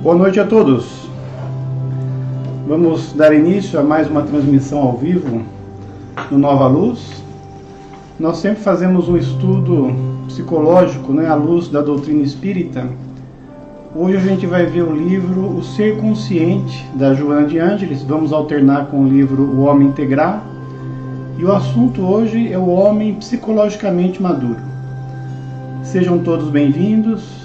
Boa noite a todos. Vamos dar início a mais uma transmissão ao vivo no Nova Luz. Nós sempre fazemos um estudo psicológico, à luz da doutrina espírita. Hoje a gente vai ver o livro O Ser Consciente, da Joana de Ângeles. Vamos alternar com o livro O Homem Integral. E o assunto hoje é o homem psicologicamente maduro. Sejam todos bem-vindos.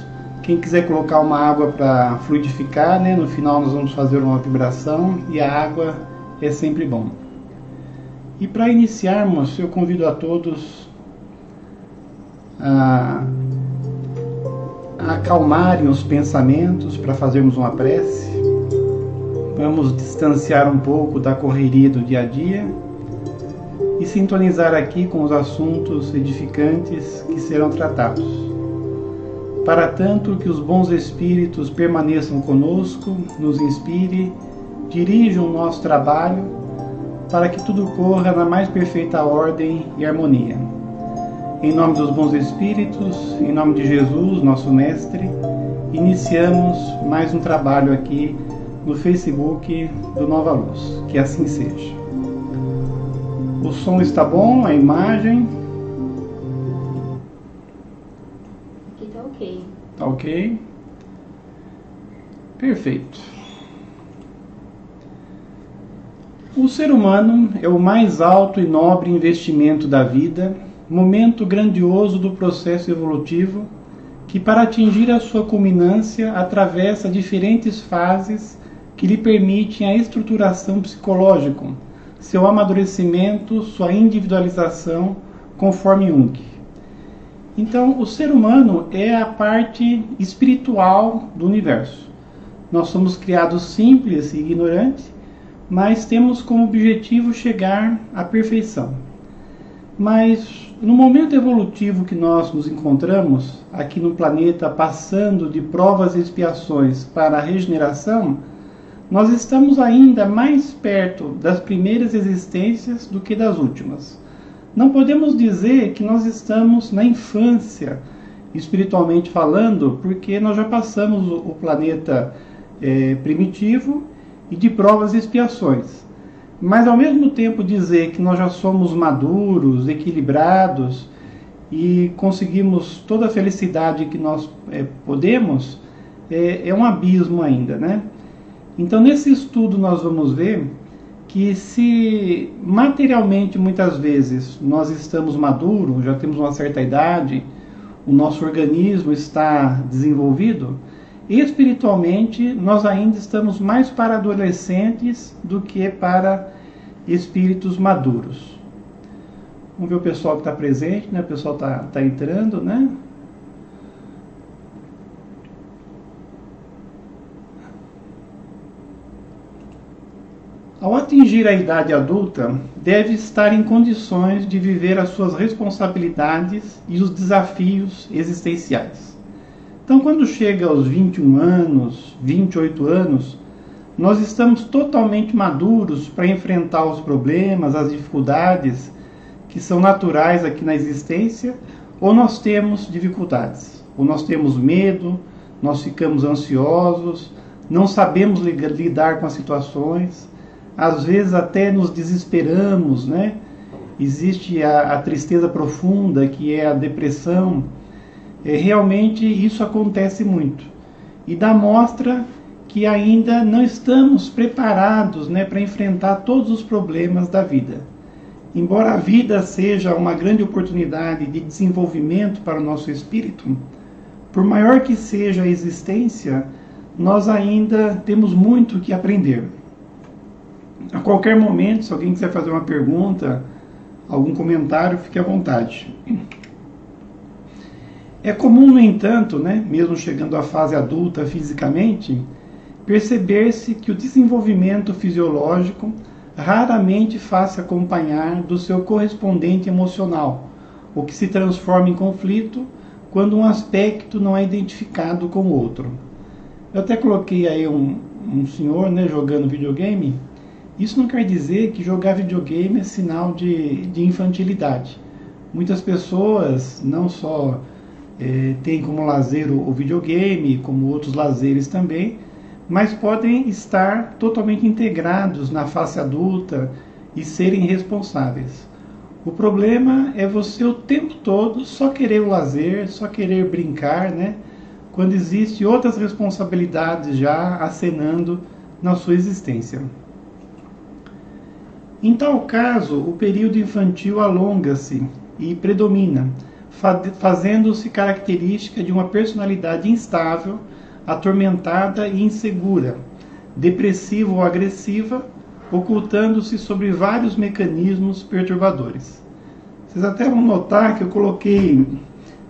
Quem quiser colocar uma água para fluidificar, no final nós vamos fazer uma vibração e a água é sempre bom. E para iniciarmos, eu convido a todos a acalmarem os pensamentos para fazermos uma prece. Vamos distanciar um pouco da correria do dia a dia e sintonizar aqui com os assuntos edificantes que serão tratados. Para tanto que os bons espíritos permaneçam conosco, nos inspire, dirijam o nosso trabalho, para que tudo corra na mais perfeita ordem e harmonia. Em nome dos bons espíritos, em nome de Jesus, nosso Mestre, iniciamos mais um trabalho aqui no Facebook do Nova Luz. Que assim seja. O som está bom, a imagem... Tá ok? Perfeito. O ser humano é o mais alto e nobre investimento da vida, momento grandioso do processo evolutivo, que para atingir a sua culminância atravessa diferentes fases que lhe permitem a estruturação psicológica, seu amadurecimento, sua individualização, conforme Jung. Então, o ser humano é a parte espiritual do universo. Nós somos criados simples e ignorantes, mas temos como objetivo chegar à perfeição. Mas, no momento evolutivo que nós nos encontramos, aqui no planeta, passando de provas e expiações para a regeneração, nós estamos ainda mais perto das primeiras existências do que das últimas. Não podemos dizer que nós estamos na infância, espiritualmente falando, porque nós já passamos o planeta primitivo e de provas e expiações. Mas, ao mesmo tempo, dizer que nós já somos maduros, equilibrados e conseguimos toda a felicidade que nós podemos, é um abismo ainda, Então, nesse estudo nós vamos ver que se materialmente muitas vezes nós estamos maduros, já temos uma certa idade, o nosso organismo está desenvolvido, espiritualmente nós ainda estamos mais para adolescentes do que para espíritos maduros. Vamos ver o pessoal que está presente, o pessoal está entrando, Ao atingir a idade adulta, deve estar em condições de viver as suas responsabilidades e os desafios existenciais. Então, quando chega aos 21 anos, 28 anos, nós estamos totalmente maduros para enfrentar os problemas, as dificuldades que são naturais aqui na existência, ou nós temos dificuldades, ou nós temos medo, nós ficamos ansiosos, não sabemos lidar com as situações. Às vezes até nos desesperamos, Existe a tristeza profunda, que é a depressão. Realmente isso acontece muito. E dá mostra que ainda não estamos preparados, para enfrentar todos os problemas da vida. Embora a vida seja uma grande oportunidade de desenvolvimento para o nosso espírito, por maior que seja a existência, nós ainda temos muito que aprender. A qualquer momento, se alguém quiser fazer uma pergunta, algum comentário, fique à vontade. É comum, no entanto, mesmo chegando à fase adulta fisicamente, perceber-se que o desenvolvimento fisiológico raramente faz-se acompanhar do seu correspondente emocional, o que se transforma em conflito quando um aspecto não é identificado com o outro. Eu até coloquei aí um senhor jogando videogame. Isso não quer dizer que jogar videogame é sinal de infantilidade. Muitas pessoas não só têm como lazer o videogame, como outros lazeres também, mas podem estar totalmente integrados na fase adulta e serem responsáveis. O problema é você o tempo todo só querer o lazer, só querer brincar, né? Quando existem outras responsabilidades já acenando na sua existência. Em tal caso, o período infantil alonga-se e predomina, fazendo-se característica de uma personalidade instável, atormentada e insegura, depressiva ou agressiva, ocultando-se sobre vários mecanismos perturbadores. Vocês até vão notar que eu coloquei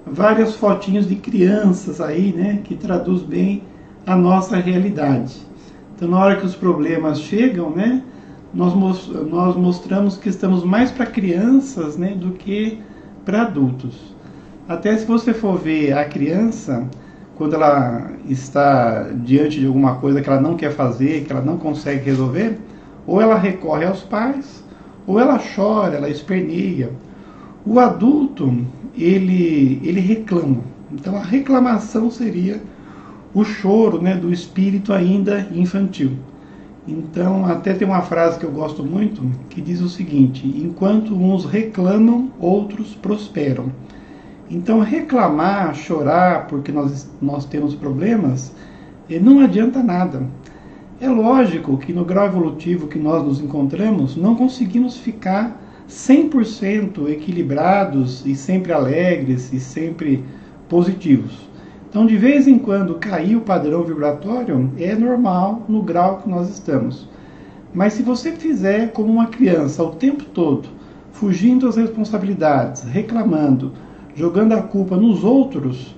várias fotinhos de crianças aí, né, que traduz bem a nossa realidade. Então, na hora que os problemas chegam, né, nós mostramos que estamos mais para crianças, né, do que para adultos. Até se você for ver a criança, quando ela está diante de alguma coisa que ela não quer fazer, que ela não consegue resolver, ou ela recorre aos pais, ou ela chora, ela esperneia. O adulto, ele reclama. Então a reclamação seria o choro, né, do espírito ainda infantil. Então até tem uma frase que eu gosto muito, que diz o seguinte: enquanto uns reclamam, outros prosperam. Então reclamar, chorar porque nós temos problemas, não adianta nada. É lógico que no grau evolutivo que nós nos encontramos, não conseguimos ficar 100% equilibrados e sempre alegres e sempre positivos. Então, de vez em quando, cair o padrão vibratório é normal no grau que nós estamos. Mas se você fizer como uma criança o tempo todo, fugindo das responsabilidades, reclamando, jogando a culpa nos outros,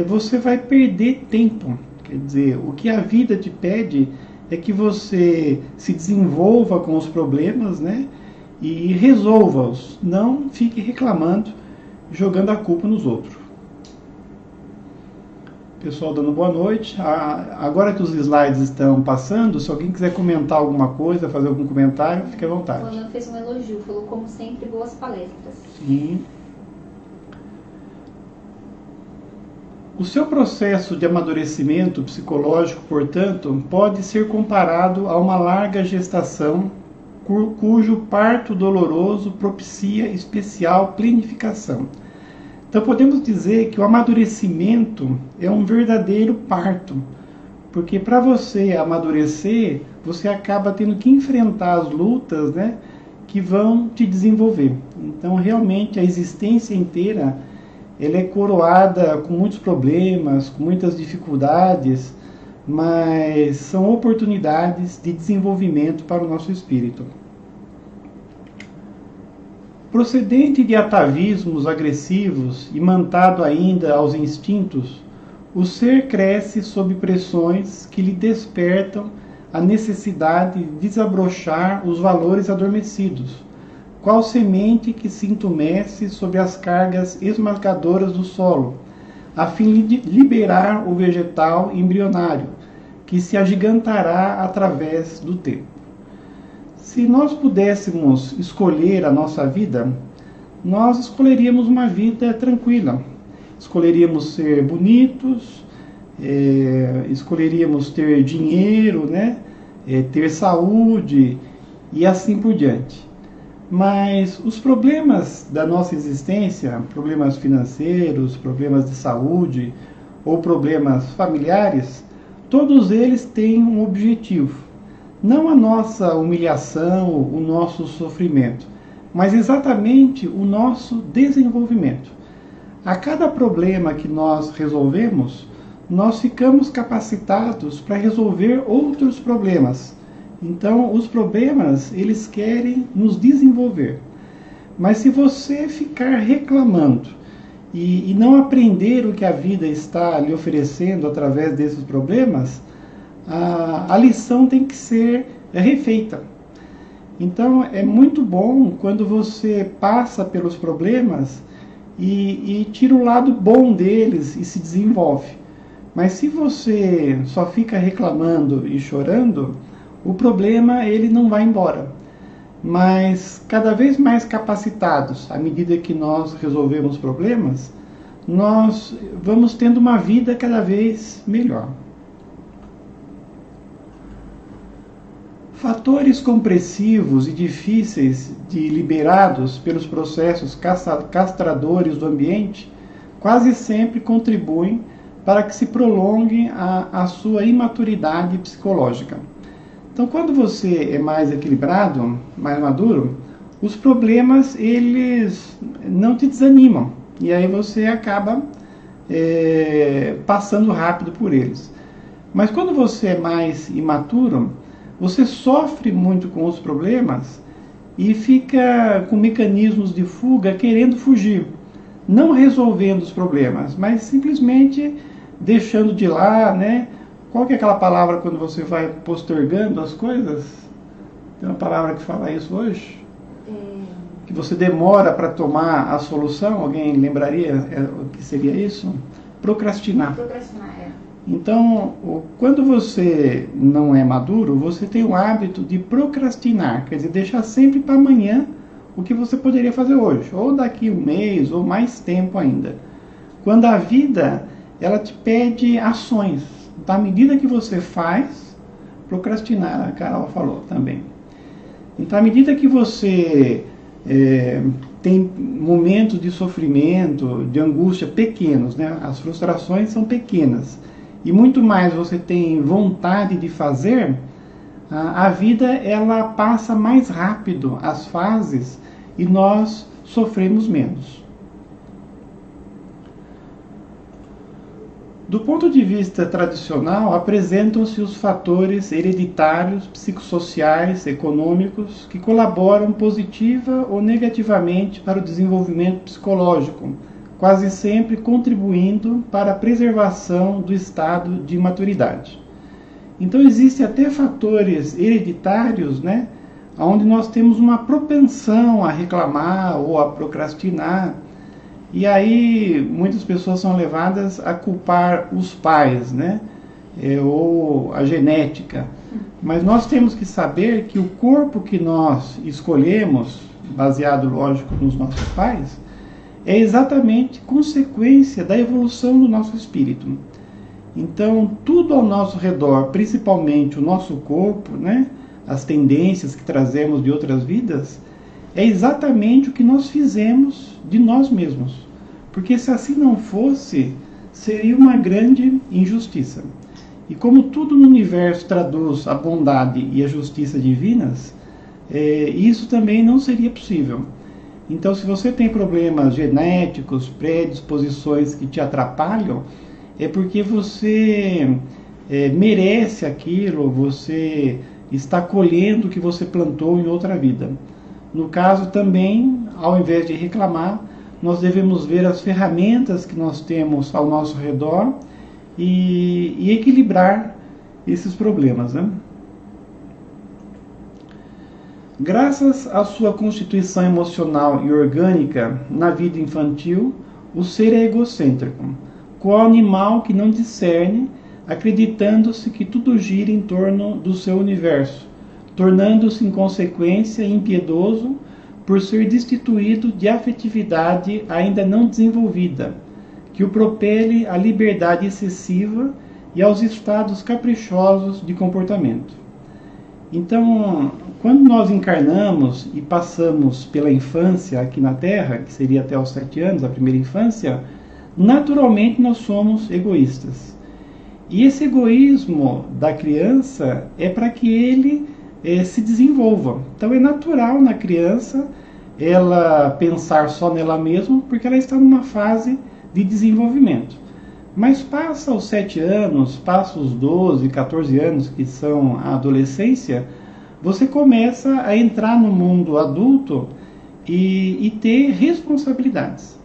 você vai perder tempo. Quer dizer, o que a vida te pede é que você se desenvolva com os problemas, né? E resolva-os. Não fique reclamando, jogando a culpa nos outros. Pessoal dando boa noite. Agora que os slides estão passando, se alguém quiser comentar alguma coisa, fazer algum comentário, fique à vontade. O Alan fez um elogio, falou como sempre, boas palestras. Sim. O seu processo de amadurecimento psicológico, portanto, pode ser comparado a uma larga gestação, cujo parto doloroso propicia especial planificação. Então podemos dizer que o amadurecimento é um verdadeiro parto, porque para você amadurecer, você acaba tendo que enfrentar as lutas, né, que vão te desenvolver. Então realmente a existência inteira ela é coroada com muitos problemas, com muitas dificuldades, mas são oportunidades de desenvolvimento para o nosso espírito. Procedente de atavismos agressivos e mantado ainda aos instintos, o ser cresce sob pressões que lhe despertam a necessidade de desabrochar os valores adormecidos, qual semente que se entumece sob as cargas esmagadoras do solo, a fim de liberar o vegetal embrionário, que se agigantará através do tempo. Se nós pudéssemos escolher a nossa vida, nós escolheríamos uma vida tranquila. Escolheríamos ser bonitos, escolheríamos ter dinheiro, né? Ter saúde e assim por diante. Mas os problemas da nossa existência, problemas financeiros, problemas de saúde ou problemas familiares, todos eles têm um objetivo. Não a nossa humilhação, o nosso sofrimento, mas exatamente o nosso desenvolvimento. A cada problema que nós resolvemos, nós ficamos capacitados para resolver outros problemas. Então, os problemas, eles querem nos desenvolver. Mas se você ficar reclamando e não aprender o que a vida está lhe oferecendo através desses problemas, a lição tem que ser refeita. Então, é muito bom quando você passa pelos problemas e tira o lado bom deles e se desenvolve. Mas se você só fica reclamando e chorando, o problema ele não vai embora. Mas cada vez mais capacitados, à medida que nós resolvemos problemas, nós vamos tendo uma vida cada vez melhor. Fatores compressivos e difíceis de liberados pelos processos castradores do ambiente quase sempre contribuem para que se prolongue a sua imaturidade psicológica. Então, quando você é mais equilibrado, mais maduro, os problemas eles não te desanimam e aí você acaba passando rápido por eles. Mas quando você é mais imaturo, você sofre muito com os problemas e fica com mecanismos de fuga querendo fugir, não resolvendo os problemas, mas simplesmente deixando de lá, né? Qual que é aquela palavra quando você vai postergando as coisas? Tem uma palavra que fala isso hoje? Que você demora para tomar a solução. Alguém lembraria o que seria isso? Procrastinar. Procrastinar, Então, quando você não é maduro, você tem o hábito de procrastinar, quer dizer, deixar sempre para amanhã o que você poderia fazer hoje, ou daqui um mês, ou mais tempo ainda. Quando a vida, ela te pede ações. Então, à medida que você faz, procrastinar, a Carol falou também. Então, à medida que você tem momentos de sofrimento, de angústia pequenos, né? As frustrações são pequenas, e muito mais você tem vontade de fazer, a vida ela passa mais rápido as fases e nós sofremos menos. Do ponto de vista tradicional, apresentam-se os fatores hereditários, psicossociais, econômicos, que colaboram positiva ou negativamente para o desenvolvimento psicológico, quase sempre contribuindo para a preservação do estado de maturidade. Então existem até fatores hereditários, né, onde nós temos uma propensão a reclamar ou a procrastinar. E aí muitas pessoas são levadas a culpar os pais, né? Ou a genética. Mas nós temos que saber que o corpo que nós escolhemos, baseado, lógico, nos nossos pais, é exatamente consequência da evolução do nosso espírito. Então, tudo ao nosso redor, principalmente o nosso corpo, né? As tendências que trazemos de outras vidas, é exatamente o que nós fizemos de nós mesmos. Porque se assim não fosse, seria uma grande injustiça. E como tudo no universo traduz a bondade e a justiça divinas, isso também não seria possível. Então, se você tem problemas genéticos, predisposições que te atrapalham, é porque você merece aquilo, você está colhendo o que você plantou em outra vida. No caso também, ao invés de reclamar, nós devemos ver as ferramentas que nós temos ao nosso redor e equilibrar esses problemas, né? Graças à sua constituição emocional e orgânica na vida infantil, o ser é egocêntrico, qual animal que não discerne, acreditando-se que tudo gira em torno do seu universo, tornando-se em consequência impiedoso por ser destituído de afetividade ainda não desenvolvida, que o propele à liberdade excessiva e aos estados caprichosos de comportamento. Então, quando nós encarnamos e passamos pela infância aqui na Terra, que seria até os 7 anos, a primeira infância, naturalmente nós somos egoístas. E esse egoísmo da criança é para que ele se desenvolva. Então é natural na criança ela pensar só nela mesma, porque ela está numa fase de desenvolvimento. Mas passa os 7 anos, passa os 12, 14 anos, que são a adolescência, você começa a entrar no mundo adulto e ter responsabilidades.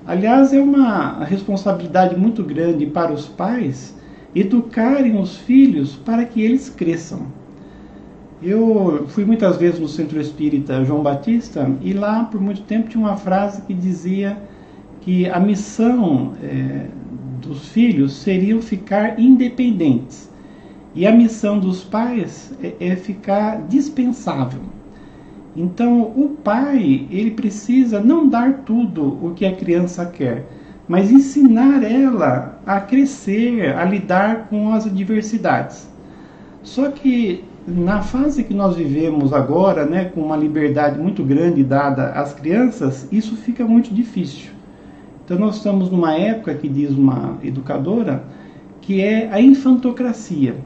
Aliás, é uma responsabilidade muito grande para os pais educarem os filhos para que eles cresçam. Eu fui muitas vezes no Centro Espírita João Batista e lá por muito tempo tinha uma frase que dizia que a missão dos filhos seria ficar independentes e a missão dos pais é ficar dispensável. Então o pai ele precisa não dar tudo o que a criança quer, mas ensinar ela a crescer, a lidar com as adversidades. Só que na fase que nós vivemos agora, né, com uma liberdade muito grande dada às crianças, isso fica muito difícil. Então nós estamos numa época, que diz uma educadora, que é a infantocracia.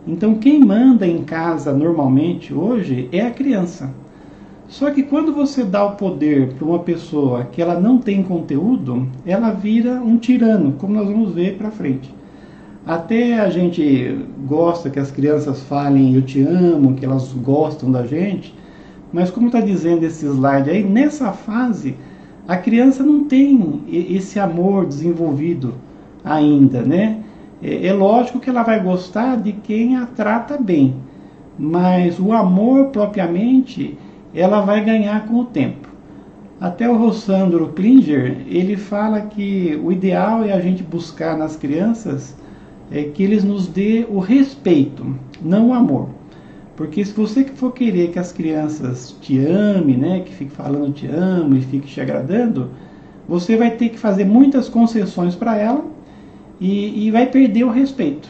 Então quem manda em casa normalmente hoje é a criança. Só que quando você dá o poder para uma pessoa que ela não tem conteúdo, ela vira um tirano, como nós vamos ver para frente. Até a gente gosta que as crianças falem eu te amo, que elas gostam da gente, mas como está dizendo esse slide aí, nessa fase a criança não tem esse amor desenvolvido ainda, né? É lógico que ela vai gostar de quem a trata bem, mas o amor propriamente ela vai ganhar com o tempo. Até o Rossandro Klinger, ele fala que o ideal é a gente buscar nas crianças que eles nos dê o respeito, não o amor. Porque se você for querer que as crianças te amem, né, que fique falando te amo e fique te agradando, você vai ter que fazer muitas concessões para ela e vai perder o respeito.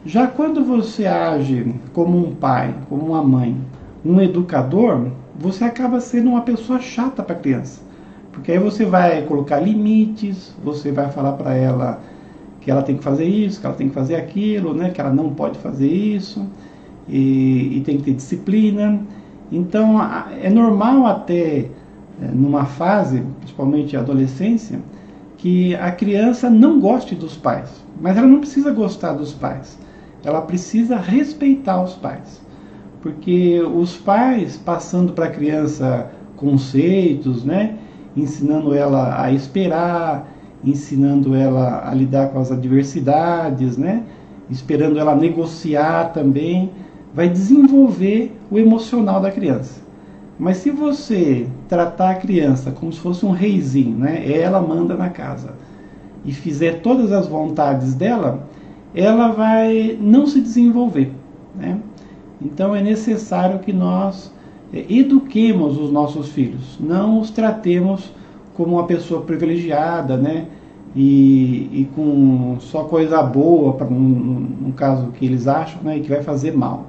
Já quando você age como um pai, como uma mãe, um educador, você acaba sendo uma pessoa chata para a criança. Porque aí você vai colocar limites, você vai falar para ela que ela tem que fazer isso, que ela tem que fazer aquilo, né? Que ela não pode fazer isso, e tem que ter disciplina. Então, é normal até numa fase, principalmente a adolescência, que a criança não goste dos pais. Mas ela não precisa gostar dos pais. Ela precisa respeitar os pais. Porque os pais, passando para a criança conceitos, né? Ensinando ela a esperar, ensinando ela a lidar com as adversidades, né? Esperando ela negociar também, vai desenvolver o emocional da criança. Mas se você tratar a criança como se fosse um reizinho, né? Ela manda na casa, e fizer todas as vontades dela, ela vai não se desenvolver, né? Então é necessário que nós eduquemos os nossos filhos, não os tratemos como uma pessoa privilegiada, né? E com só coisa boa, no caso que eles acham, né? E que vai fazer mal.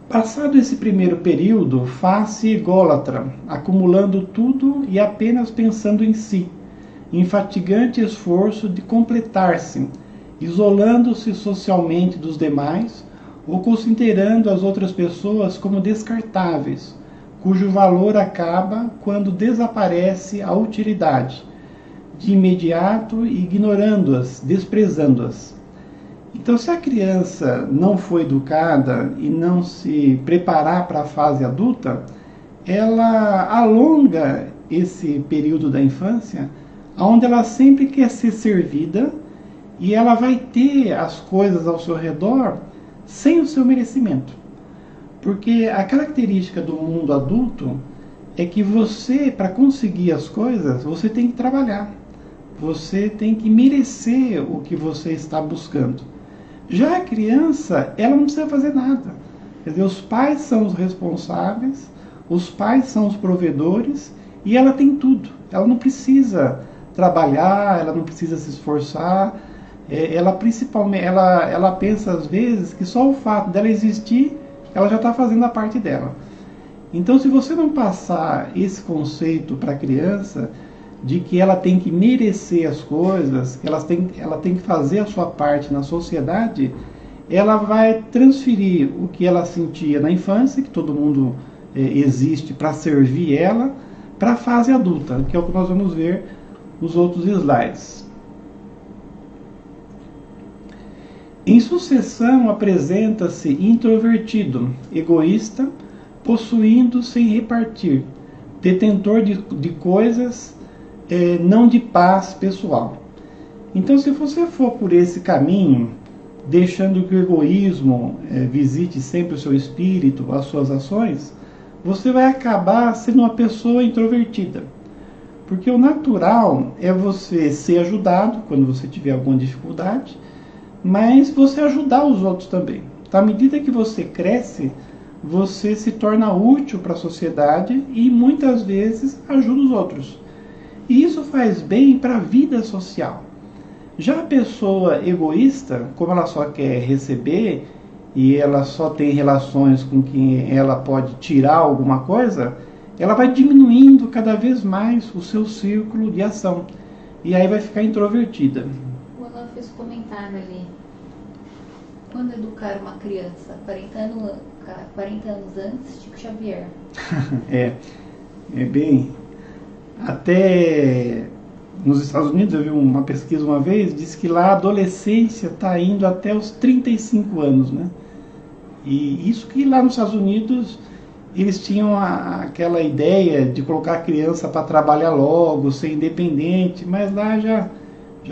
Passado esse primeiro período, faz-se ególatra, acumulando tudo e apenas pensando em si, em fatigante esforço de completar-se, isolando-se socialmente dos demais ou considerando as outras pessoas como descartáveis, cujo valor acaba quando desaparece a utilidade, de imediato ignorando-as, desprezando-as. Então, se a criança não foi educada e não se preparar para a fase adulta, ela alonga esse período da infância, onde ela sempre quer ser servida e ela vai ter as coisas ao seu redor sem o seu merecimento. Porque a característica do mundo adulto é que você, para conseguir as coisas, você tem que trabalhar. Você tem que merecer o que você está buscando. Já a criança, ela não precisa fazer nada. Quer dizer, os pais são os responsáveis, os pais são os provedores e ela tem tudo. Ela não precisa trabalhar, ela não precisa se esforçar. Ela principalmente, ela pensa às vezes que só o fato dela existir, ela já está fazendo a parte dela. Então, se você não passar esse conceito para a criança, de que ela tem que merecer as coisas, que ela tem que fazer a sua parte na sociedade, ela vai transferir o que ela sentia na infância, que todo mundo existe para servir ela, para a fase adulta, que é o que nós vamos ver nos outros slides. Em sucessão, apresenta-se introvertido, egoísta, possuindo sem repartir, detentor de coisas, não de paz pessoal. Então, se você for por esse caminho, deixando que o egoísmo visite sempre o seu espírito, as suas ações, você vai acabar sendo uma pessoa introvertida. Porque o natural é você ser ajudado quando você tiver alguma dificuldade, mas você ajudar os outros também. Então, à medida que você cresce, você se torna útil para a sociedade e muitas vezes ajuda os outros. E isso faz bem para a vida social. Já a pessoa egoísta, como ela só quer receber e ela só tem relações com quem ela pode tirar alguma coisa, ela vai diminuindo cada vez mais o seu círculo de ação. E aí vai ficar introvertida. O Alan fez um comentário ali. Quando educar uma criança? 40 anos antes, Chico Xavier. É bem... Até nos Estados Unidos, eu vi uma pesquisa uma vez, diz que lá a adolescência está indo até os 35 anos, né? E isso que lá nos Estados Unidos eles tinham aquela ideia de colocar a criança para trabalhar logo, ser independente, mas lá já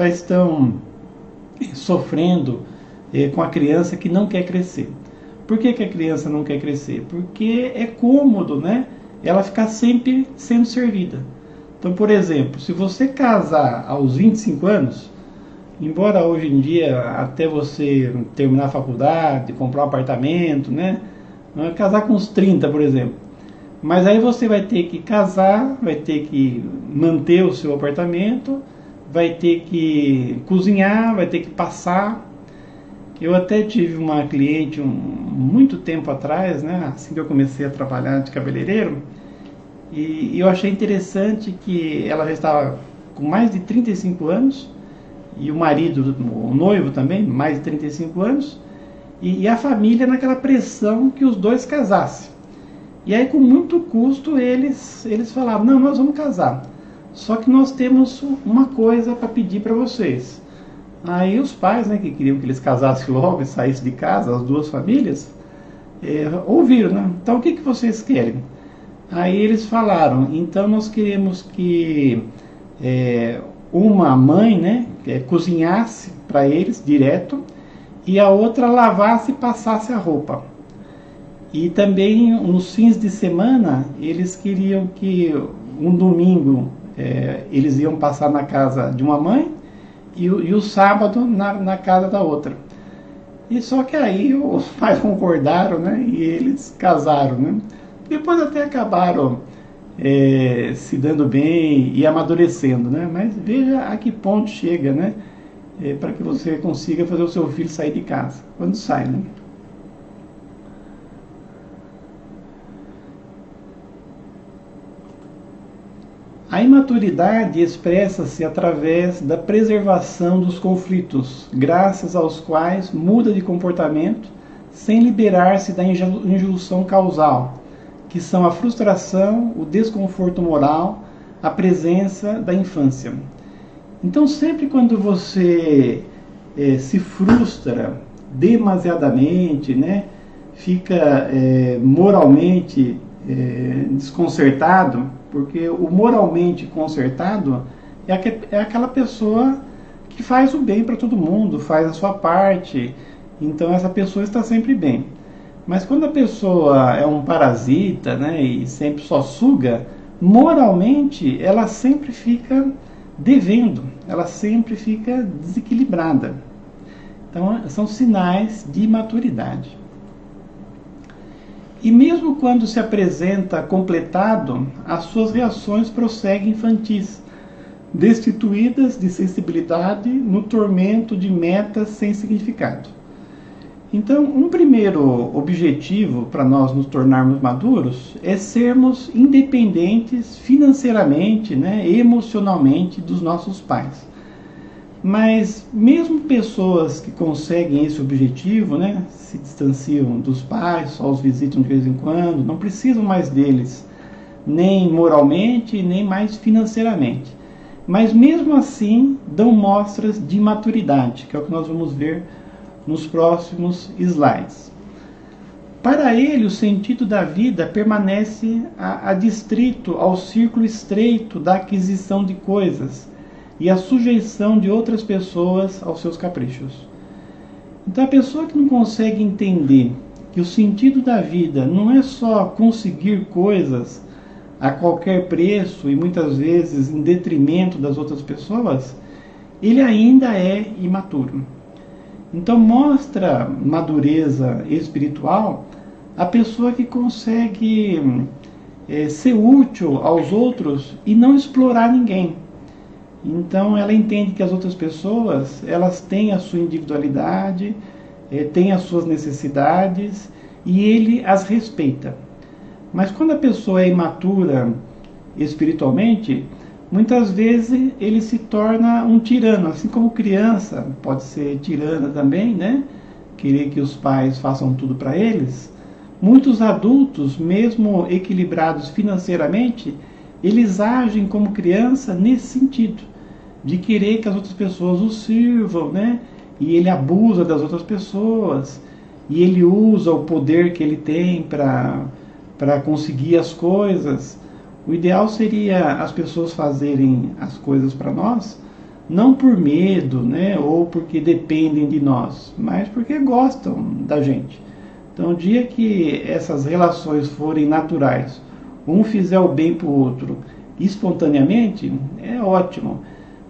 estão sofrendo com a criança que não quer crescer. Por que a criança não quer crescer? Porque é cômodo, né? Ela ficar sempre sendo servida. Então, por exemplo, se você casar aos 25 anos, embora hoje em dia, até você terminar a faculdade, comprar um apartamento, né? Casar com uns 30, por exemplo. Mas aí você vai ter que casar, vai ter que manter o seu apartamento, vai ter que cozinhar, vai ter que passar. Eu até tive uma cliente muito tempo atrás, né? Assim que eu comecei a trabalhar de cabeleireiro, e eu achei interessante que ela já estava com mais de 35 anos, e o marido, o noivo também, mais de 35 anos, e a família naquela pressão que os dois casassem. E aí, com muito custo, eles falaram, não, nós vamos casar. Só que nós temos uma coisa para pedir para vocês. Aí os pais, né, que queriam que eles casassem logo e saíssem de casa, as duas famílias, ouviram, né? Então, o que vocês querem? Aí eles falaram, então nós queremos que uma mãe, né, cozinhasse para eles direto, e a outra lavasse e passasse a roupa. E também nos fins de semana eles queriam que um domingo eles iam passar na casa de uma mãe e o sábado na casa da outra. E só que aí os pais concordaram, né, e eles casaram, né? Depois até acabaram se dando bem e amadurecendo, né? Mas veja a que ponto chega, né? Para que você consiga fazer o seu filho sair de casa. Quando sai, né? A imaturidade expressa-se através da preservação dos conflitos, graças aos quais muda de comportamento sem liberar-se da injunção causal, que são a frustração, o desconforto moral, a presença da infância. Então, sempre quando você se frustra demasiadamente, né, fica moralmente desconcertado, porque o moralmente consertado é aquela pessoa que faz o bem para todo mundo, faz a sua parte, então essa pessoa está sempre bem. Mas quando a pessoa é um parasita, né, e sempre só suga, moralmente ela sempre fica devendo, ela sempre fica desequilibrada. Então são sinais de imaturidade. E mesmo quando se apresenta completado, as suas reações prosseguem infantis, destituídas de sensibilidade no tormento de metas sem significado. Então, um primeiro objetivo para nós nos tornarmos maduros é sermos independentes financeiramente, né, emocionalmente dos nossos pais. Mas mesmo pessoas que conseguem esse objetivo, né, se distanciam dos pais, só os visitam de vez em quando, não precisam mais deles, nem moralmente, nem mais financeiramente. Mas mesmo assim, dão mostras de imaturidade, que é o que nós vamos ver nos próximos slides. Para ele, o sentido da vida permanece adstrito ao círculo estreito da aquisição de coisas e a sujeição de outras pessoas aos seus caprichos. Então, a pessoa que não consegue entender que o sentido da vida não é só conseguir coisas a qualquer preço e muitas vezes em detrimento das outras pessoas, ele ainda é imaturo. Então mostra madureza espiritual a pessoa que consegue ser útil aos outros e não explorar ninguém. Então ela entende que as outras pessoas, elas têm a sua individualidade, tem as suas necessidades e ele as respeita. Mas quando a pessoa é imatura espiritualmente, muitas vezes ele se torna um tirano, assim como criança pode ser tirana também, né? Querer que os pais façam tudo para eles. Muitos adultos, mesmo equilibrados financeiramente, eles agem como criança nesse sentido, de querer que as outras pessoas o sirvam, né? E ele abusa das outras pessoas, e ele usa o poder que ele tem para conseguir as coisas. O ideal seria as pessoas fazerem as coisas para nós, não por medo, né, ou porque dependem de nós, mas porque gostam da gente. Então, o dia que essas relações forem naturais, um fizer o bem para o outro espontaneamente, é ótimo.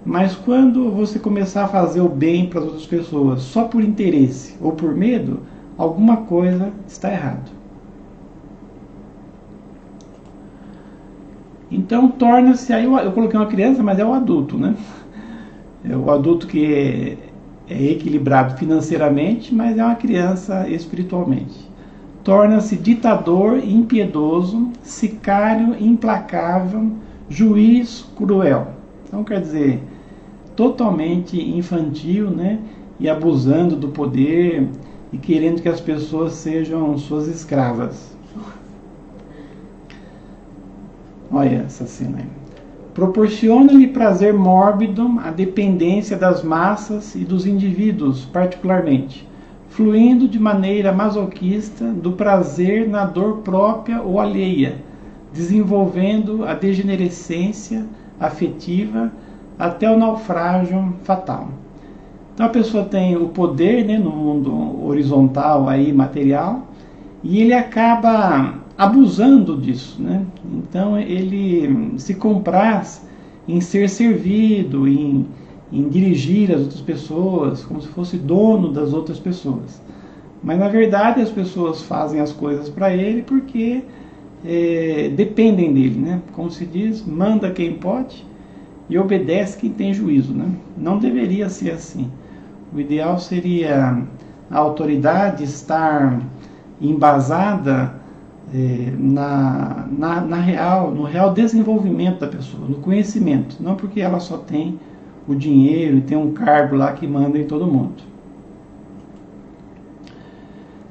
Mas quando você começar a fazer o bem para as outras pessoas só por interesse ou por medo, alguma coisa está errado. Então torna-se, aí eu coloquei uma criança, mas é o adulto, né? É o adulto que é equilibrado financeiramente, mas é uma criança espiritualmente. Torna-se ditador impiedoso, sicário implacável, juiz cruel. Então quer dizer, totalmente infantil, né? E abusando do poder e querendo que as pessoas sejam suas escravas. Olha essa cena aí. Proporciona-lhe prazer mórbido a dependência das massas e dos indivíduos, particularmente, fluindo de maneira masoquista do prazer na dor própria ou alheia, desenvolvendo a degenerescência afetiva até o naufrágio fatal. Então a pessoa tem o poder, né, no mundo horizontal, aí, material, e ele acaba abusando disso, né? Então ele se compraz em ser servido, em dirigir as outras pessoas, como se fosse dono das outras pessoas. Mas na verdade as pessoas fazem as coisas para ele porque dependem dele, né? Como se diz, manda quem pode e obedece quem tem juízo, né? Não deveria ser assim. O ideal seria a autoridade estar embasada no real desenvolvimento da pessoa, no conhecimento, não porque ela só tem o dinheiro e tem um cargo lá que manda em todo mundo.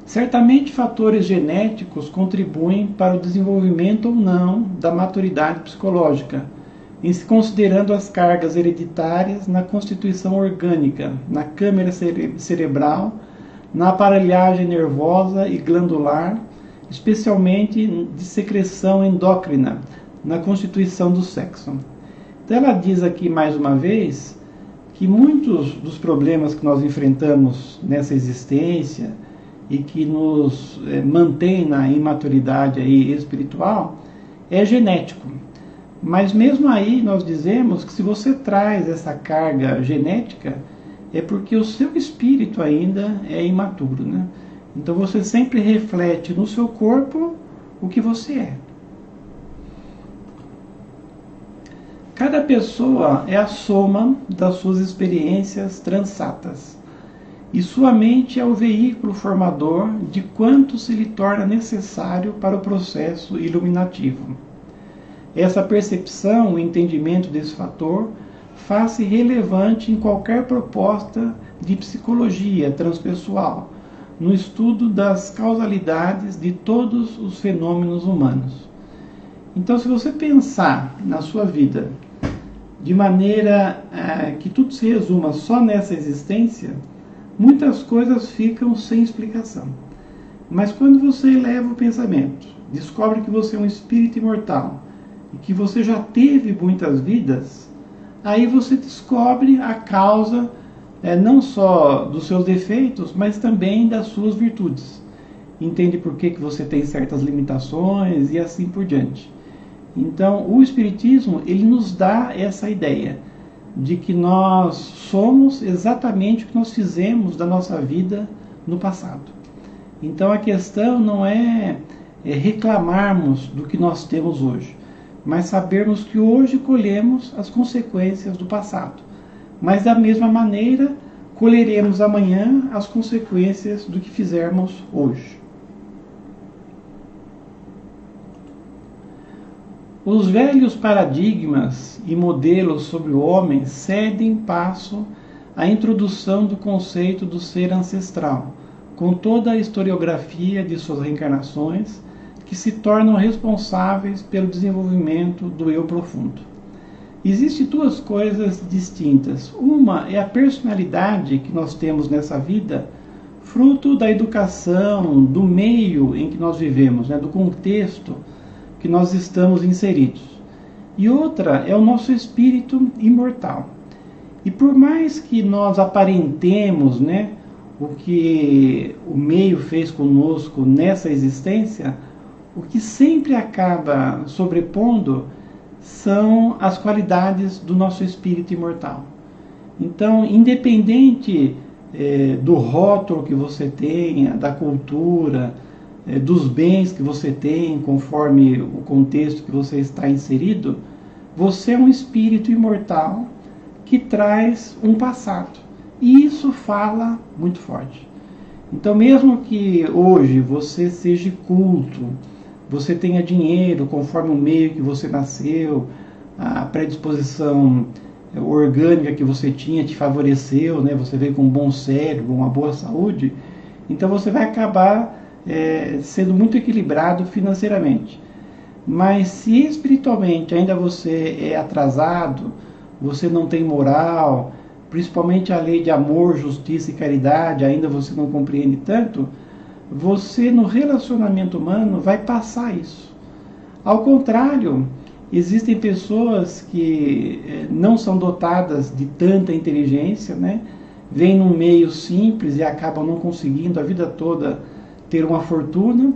Certamente fatores genéticos contribuem para o desenvolvimento ou não da maturidade psicológica, em se considerando as cargas hereditárias na constituição orgânica, na câmara cerebral, na aparelhagem nervosa e glandular, especialmente de secreção endócrina, na constituição do sexo. Então ela diz aqui mais uma vez que muitos dos problemas que nós enfrentamos nessa existência e que nos mantém na imaturidade aí espiritual é genético. Mas mesmo aí nós dizemos que se você traz essa carga genética é porque o seu espírito ainda é imaturo, né? Então você sempre reflete no seu corpo o que você é. Cada pessoa é a soma das suas experiências transatas, e sua mente é o veículo formador de quanto se lhe torna necessário para o processo iluminativo. Essa percepção, o entendimento desse fator, faz-se relevante em qualquer proposta de psicologia transpessoal, no estudo das causalidades de todos os fenômenos humanos. Então, se você pensar na sua vida de maneira que tudo se resuma só nessa existência, muitas coisas ficam sem explicação. Mas quando você eleva o pensamento, descobre que você é um espírito imortal e que você já teve muitas vidas, aí você descobre a causa não só dos seus defeitos, mas também das suas virtudes. Entende por que você tem certas limitações e assim por diante. Então, o Espiritismo, ele nos dá essa ideia de que nós somos exatamente o que nós fizemos da nossa vida no passado. Então, a questão não é reclamarmos do que nós temos hoje, mas sabermos que hoje colhemos as consequências do passado. Mas da mesma maneira, colheremos amanhã as consequências do que fizermos hoje. Os velhos paradigmas e modelos sobre o homem cedem passo à introdução do conceito do ser ancestral, com toda a historiografia de suas reencarnações, que se tornam responsáveis pelo desenvolvimento do eu profundo. Existem duas coisas distintas. Uma é a personalidade que nós temos nessa vida, fruto da educação, do meio em que nós vivemos, do contexto que nós estamos inseridos. E outra é o nosso espírito imortal. E por mais que nós aparentemos, o que o meio fez conosco nessa existência, o que sempre acaba sobrepondo são as qualidades do nosso espírito imortal. Então, independente do rótulo que você tenha, da cultura, dos bens que você tem, conforme o contexto que você está inserido, você é um espírito imortal que traz um passado. E isso fala muito forte. Então, mesmo que hoje você seja culto, você tenha dinheiro conforme o meio que você nasceu, a predisposição orgânica que você tinha te favoreceu, você veio com um bom cérebro, uma boa saúde, então você vai acabar sendo muito equilibrado financeiramente. Mas se espiritualmente ainda você é atrasado, você não tem moral, principalmente a lei de amor, justiça e caridade, ainda você não compreende tanto, você no relacionamento humano vai passar isso. Ao contrário, existem pessoas que não são dotadas de tanta inteligência, vêm num meio simples e acabam não conseguindo a vida toda ter uma fortuna,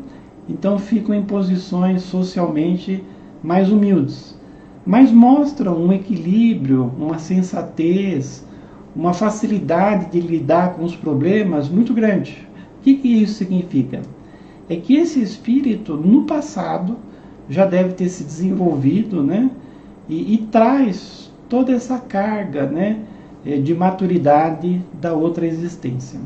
então ficam em posições socialmente mais humildes, mas mostram um equilíbrio, uma sensatez, uma facilidade de lidar com os problemas muito grande. O que isso significa? É que esse espírito, no passado, já deve ter se desenvolvido, e traz toda essa carga, de maturidade da outra existência.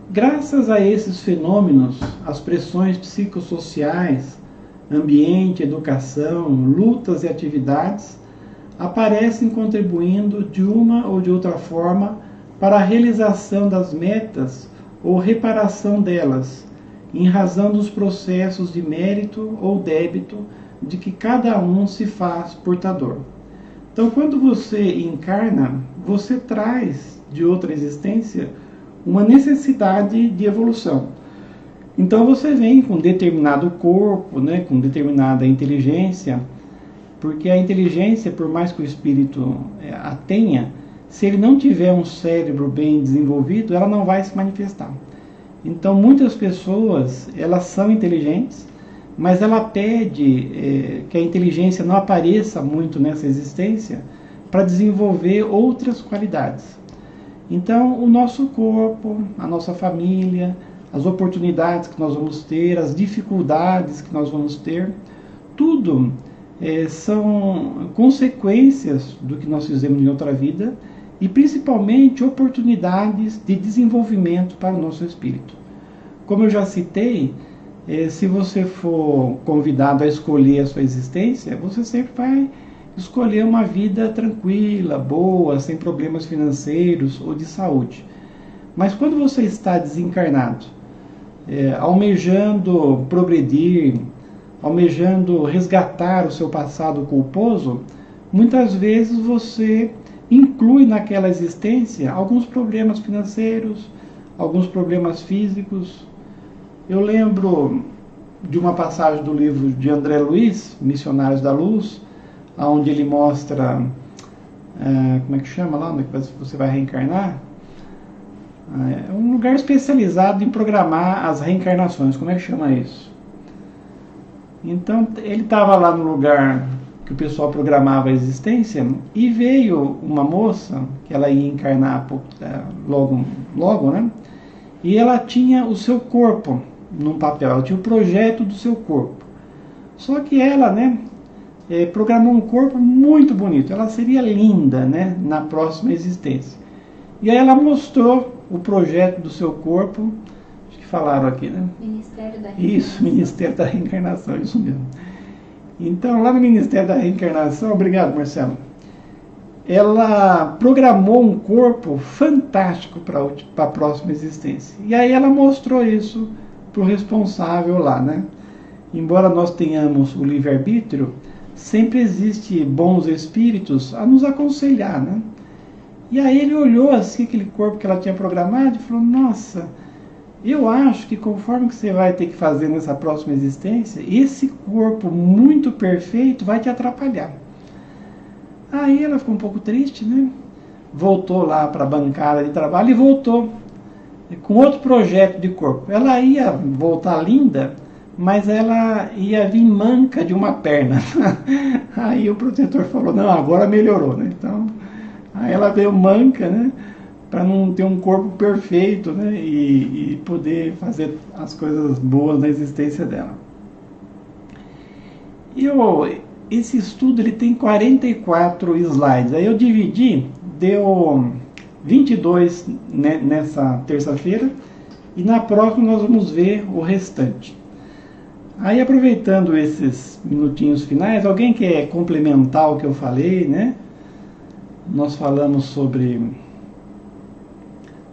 Graças a esses fenômenos, as pressões psicossociais, ambiente, educação, lutas e atividades aparecem contribuindo de uma ou de outra forma para a realização das metas ou reparação delas, em razão dos processos de mérito ou débito de que cada um se faz portador. Então, quando você encarna, você traz de outra existência uma necessidade de evolução. Então você vem com determinado corpo, com determinada inteligência, porque a inteligência, por mais que o espírito a tenha, se ele não tiver um cérebro bem desenvolvido, ela não vai se manifestar. Então muitas pessoas, elas são inteligentes, mas ela pede que a inteligência não apareça muito nessa existência para desenvolver outras qualidades. Então, o nosso corpo, a nossa família, as oportunidades que nós vamos ter, as dificuldades que nós vamos ter, tudo são consequências do que nós fizemos em outra vida e principalmente oportunidades de desenvolvimento para o nosso espírito. Como eu já citei, se você for convidado a escolher a sua existência, você sempre vai escolher uma vida tranquila, boa, sem problemas financeiros ou de saúde. Mas quando você está desencarnado, almejando progredir, almejando resgatar o seu passado culposo, muitas vezes você inclui naquela existência alguns problemas financeiros, alguns problemas físicos. Eu lembro de uma passagem do livro de André Luiz, Missionários da Luz, onde ele mostra, como é que chama lá, onde você vai reencarnar? É um lugar especializado em programar as reencarnações, como é que chama isso? Então, ele estava lá no lugar que o pessoal programava a existência e veio uma moça, que ela ia encarnar logo, e ela tinha o seu corpo num papel, ela tinha o projeto do seu corpo. Só que ela, programou um corpo muito bonito. Ela seria linda, né, na próxima existência. E aí ela mostrou o projeto do seu corpo. Acho que falaram aqui, né? Ministério da Reencarnação. Isso, Ministério da Reencarnação, isso mesmo. Então, lá no Ministério da Reencarnação, obrigado, Marcelo, ela programou um corpo fantástico para a próxima existência. E aí ela mostrou isso para o responsável lá, né? Embora nós tenhamos o livre-arbítrio, sempre existe bons espíritos a nos aconselhar, né? E aí ele olhou assim aquele corpo que ela tinha programado e falou: nossa, eu acho que conforme que você vai ter que fazer nessa próxima existência, esse corpo muito perfeito vai te atrapalhar. Aí ela ficou um pouco triste, né? Voltou lá para a bancada de trabalho e voltou com outro projeto de corpo. Ela ia voltar linda, mas ela ia vir manca de uma perna. Aí o protetor falou: não, agora melhorou, né? Então, aí ela veio manca, né? Para não ter um corpo perfeito, né? E poder fazer as coisas boas na existência dela. Esse estudo ele tem 44 slides. Aí eu dividi, deu 22, né, nessa terça-feira, e na próxima nós vamos ver o restante. Aí, aproveitando esses minutinhos finais, alguém quer complementar o que eu falei, né? Nós falamos sobre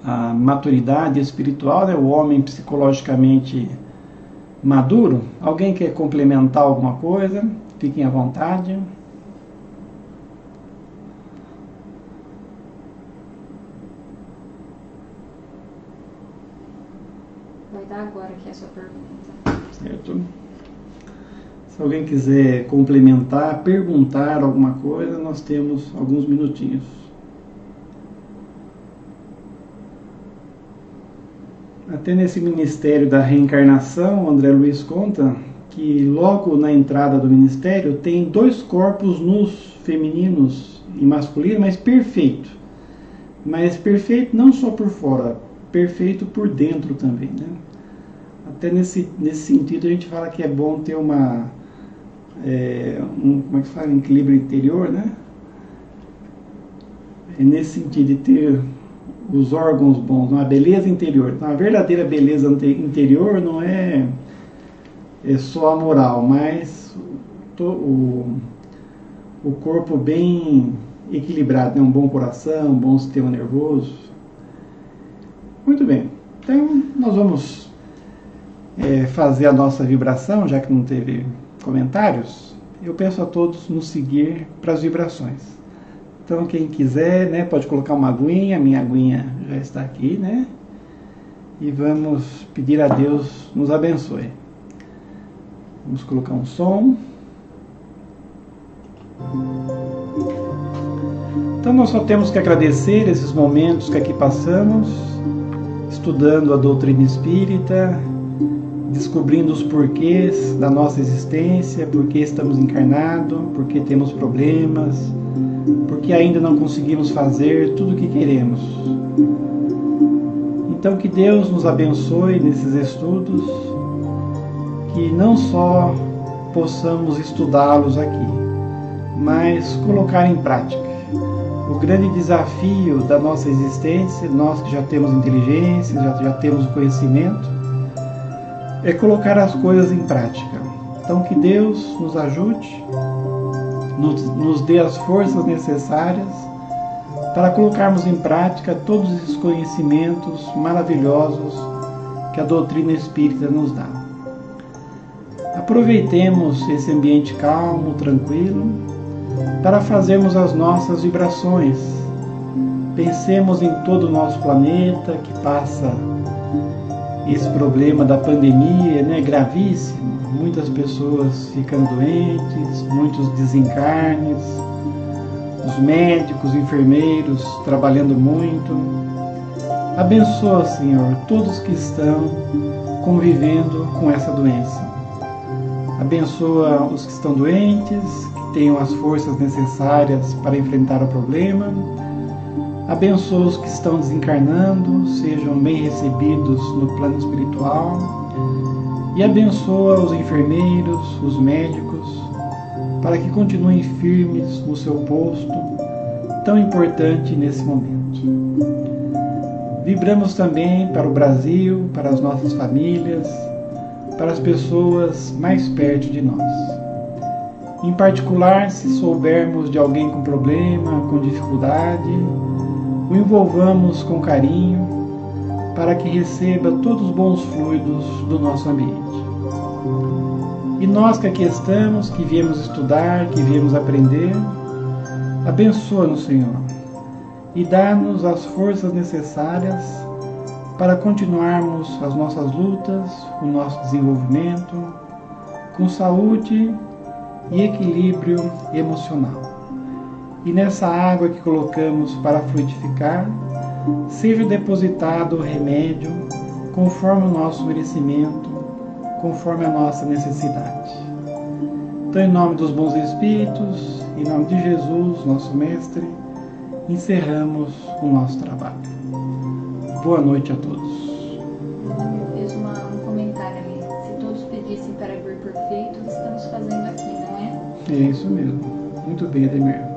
a maturidade espiritual, né? O homem psicologicamente maduro. Alguém quer complementar alguma coisa? Fiquem à vontade. Vai dar agora aqui a sua pergunta. Certo. Se alguém quiser complementar, perguntar alguma coisa, nós temos alguns minutinhos. Até nesse Ministério da Reencarnação, o André Luiz conta que logo na entrada do Ministério tem 2 corpos nus, femininos e masculinos, mas perfeito. Mas perfeito não só por fora, perfeito por dentro também, né? Até nesse sentido a gente fala que é bom ter como é que fala, um equilíbrio interior, né? É nesse sentido de ter os órgãos bons, uma beleza interior. Então, a verdadeira beleza interior não é só a moral, mas o corpo bem equilibrado, né? Um bom coração, um bom sistema nervoso. Muito bem, então nós vamos fazer a nossa vibração, já que não teve comentários. Eu peço a todos nos seguir para as vibrações. Então, quem quiser, né, pode colocar uma aguinha. Minha aguinha já está aqui, né? E vamos pedir a Deus nos abençoe. Vamos colocar um som. Então, nós só temos que agradecer esses momentos que aqui passamos, estudando a doutrina espírita, descobrindo os porquês da nossa existência, por que estamos encarnados, por que temos problemas, porque ainda não conseguimos fazer tudo o que queremos. Então, que Deus nos abençoe nesses estudos, que não só possamos estudá-los aqui, mas colocar em prática. O grande desafio da nossa existência, nós que já temos inteligência, já temos o conhecimento, é colocar as coisas em prática. Então, que Deus nos ajude, nos dê as forças necessárias para colocarmos em prática todos esses conhecimentos maravilhosos que a doutrina espírita nos dá. Aproveitemos esse ambiente calmo, tranquilo, para fazermos as nossas vibrações. Pensemos em todo o nosso planeta que passa esse problema da pandemia, né, gravíssimo. Muitas pessoas ficando doentes, muitos desencarnes, os médicos, enfermeiros trabalhando muito. Abençoa, Senhor, todos que estão convivendo com essa doença. Abençoa os que estão doentes, que tenham as forças necessárias para enfrentar o problema. Abençoa os que estão desencarnando, sejam bem recebidos no plano espiritual. E abençoa os enfermeiros, os médicos, para que continuem firmes no seu posto, tão importante nesse momento. Vibramos também para o Brasil, para as nossas famílias, para as pessoas mais perto de nós. Em particular, se soubermos de alguém com problema, com dificuldade, o envolvamos com carinho para que receba todos os bons fluidos do nosso ambiente. E nós que aqui estamos, que viemos estudar, que viemos aprender, abençoa-nos, Senhor, e dá-nos as forças necessárias para continuarmos as nossas lutas, o nosso desenvolvimento, com saúde e equilíbrio emocional. E nessa água que colocamos para fluidificar, seja depositado o remédio conforme o nosso merecimento, conforme a nossa necessidade. Então, em nome dos bons espíritos, em nome de Jesus, nosso Mestre, encerramos o nosso trabalho. Boa noite a todos. Eu fiz um comentário ali. Se todos pedissem para vir perfeito, estamos fazendo aqui, não é? É isso mesmo. Muito bem, Ademir.